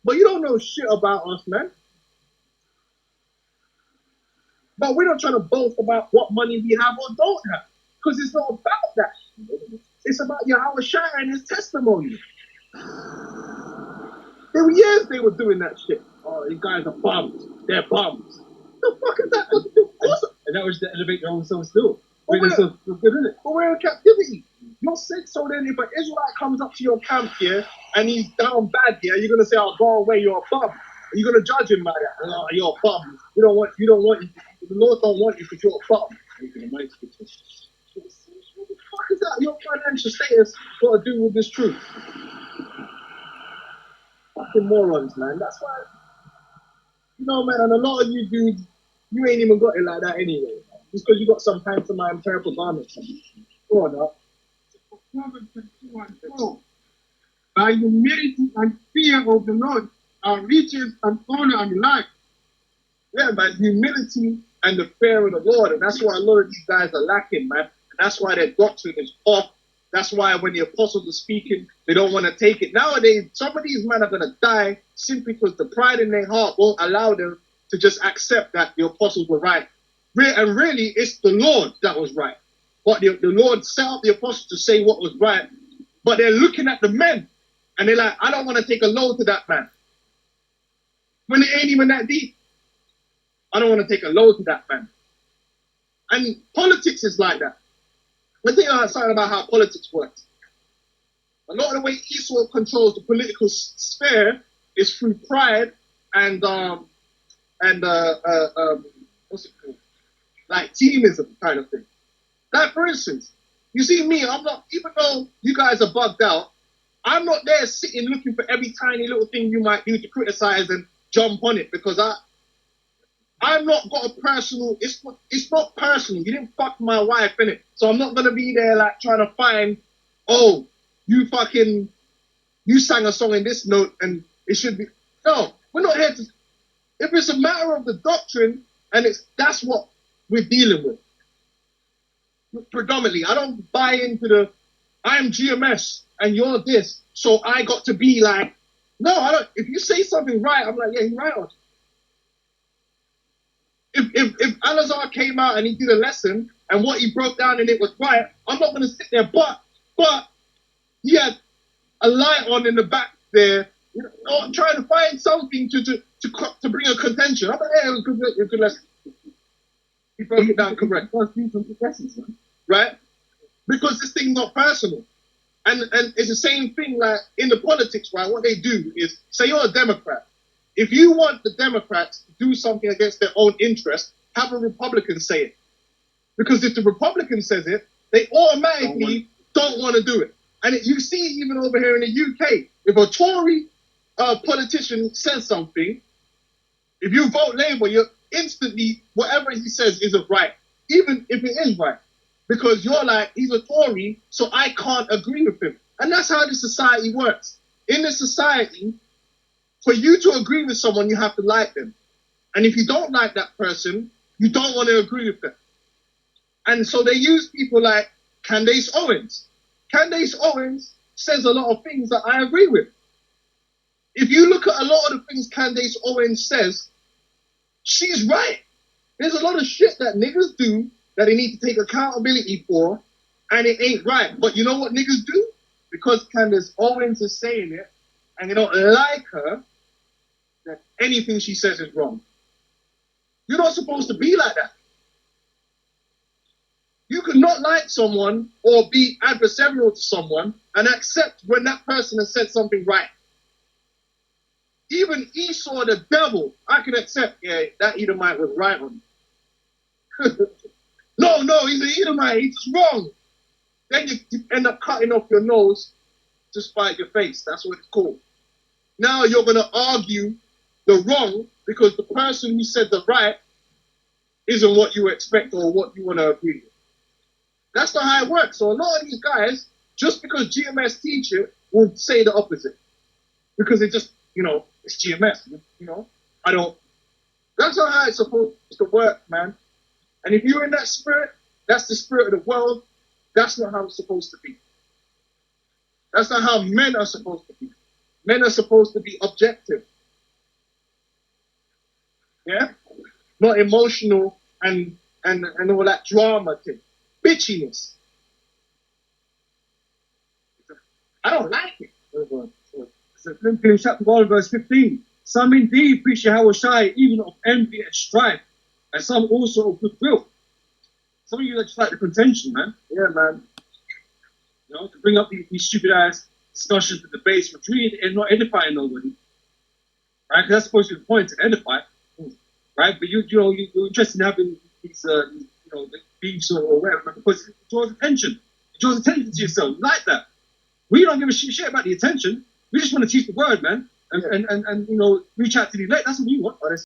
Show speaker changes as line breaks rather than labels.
But you don't know shit about us, man. But we're not trying to boast about what money we have or don't have. Because it's not about that. It's about Yahweh Shai and his testimony. There were years they were doing that shit. Oh, these guys are bums. They're bums. The fuck is that got to do? Of course.
And that was to elevate their own self still.
But
Good, isn't it?
we're in captivity. You're sick, so then if an Israelite comes up to your camp here and he's down bad here, you're gonna say, "Oh, go away, you're a bum." You're gonna judge him by that. Oh, you're a bum. You don't want. The Lord don't want you because you're a bum. What the fuck is that? Your financial status got to do with this truth? Fucking morons, man. That's why. You know, man, and a lot of you dudes, you ain't even got it like that anyway. Just because you got some pantomime purple garments. Go on, up.
By humility and fear of the Lord are riches and honor and life.
Yeah, man, humility and the fear of the Lord. And that's why a lot of these guys are lacking, man. And that's why their doctrine is off. That's why when the apostles are speaking, they don't want to take it. Nowadays, some of these men are going to die simply because the pride in their heart won't allow them to just accept that the apostles were right. And really, it's the Lord that was right. But the Lord set up the apostles to say what was right. But they're looking at the men, and they're like, I don't want to take a load to that man. When it ain't even that deep. I don't want to take a load to that man. And politics is like that. One thing I something about how politics works. A lot of the way Esau controls the political sphere is through pride and what's it called? Like teamism kind of thing. Like for instance, you see me, I'm not, even though you guys are bugged out, I'm not there sitting looking for every tiny little thing you might do to criticize and jump on it because I've not got a personal, it's not personal. You didn't fuck my wife, innit? So I'm not going to be there like trying to find, oh, you sang a song in this note and it should be, no, we're not here to, if it's a matter of the doctrine and that's what we're dealing with. Predominantly, I don't buy into I'm GMS and you're this, so I got to be like, no, I don't, if you say something right, I'm like, yeah, you're right on. If Alazar came out and he did a lesson and what he broke down and it was right, I'm not going to sit there. But he had a light on in the back there, you know, trying to find something to bring a contention. I'm like, yeah, it was a good lesson. He broke it down correct. Right? Because this thing's not personal. And it's the same thing like in the politics, right? What they do is, say you're a Democrat. If you want the Democrats to do something against their own interest, have a Republican say it. Because if the Republican says it, they automatically don't want to do it. And you see even over here in the UK, if a Tory politician says something, if you vote Labour, you're instantly, whatever he says isn't right, even if it is right. Because you're like, he's a Tory, so I can't agree with him. And that's how this society works. In this society, for you to agree with someone, you have to like them. And if you don't like that person, you don't want to agree with them. And so they use people like Candace Owens. Candace Owens says a lot of things that I agree with. If you look at a lot of the things Candace Owens says, she's right. There's a lot of shit that niggas do that they need to take accountability for, and it ain't right. But you know what niggas do? Because Candace Owens is saying it, and they don't like her, that anything she says is wrong. You're not supposed to be like that. You could not like someone or be adversarial to someone and accept when that person has said something right. Even Esau the devil, I can accept, yeah, that Edomite was right on. No, he's an Edomite, he's just wrong. Then you end up cutting off your nose to spite your face. That's what it's called. Now you're going to argue the wrong because the person who said the right isn't what you expect or what you want to agree with. That's not how it works. So a lot of these guys, just because GMS teach it, will say the opposite. Because it just, it's GMS, I don't. That's not how it's supposed to work, man. And if you're in that spirit, that's the spirit of the world. That's not how it's supposed to be. That's not how men are supposed to be. Men are supposed to be objective. Yeah? Not emotional and all that drama thing. Bitchiness. I don't like it.
So Philippians chapter 1, verse 15. Some indeed preach Yahushua even of envy and strife, and some also of goodwill. Some of you just like the contention, man.
Yeah, man.
You know, to bring up these stupid ass discussions and debates, which really are not edifying nobody. Right? Because that's supposed to be the point, to edify. Right? But you're interested in having these beefs or whatever, because it draws attention. It draws attention to yourself. You like that. We don't give a shit about the attention. We just want to teach the word, man. And reach out to the elect. That's what we want.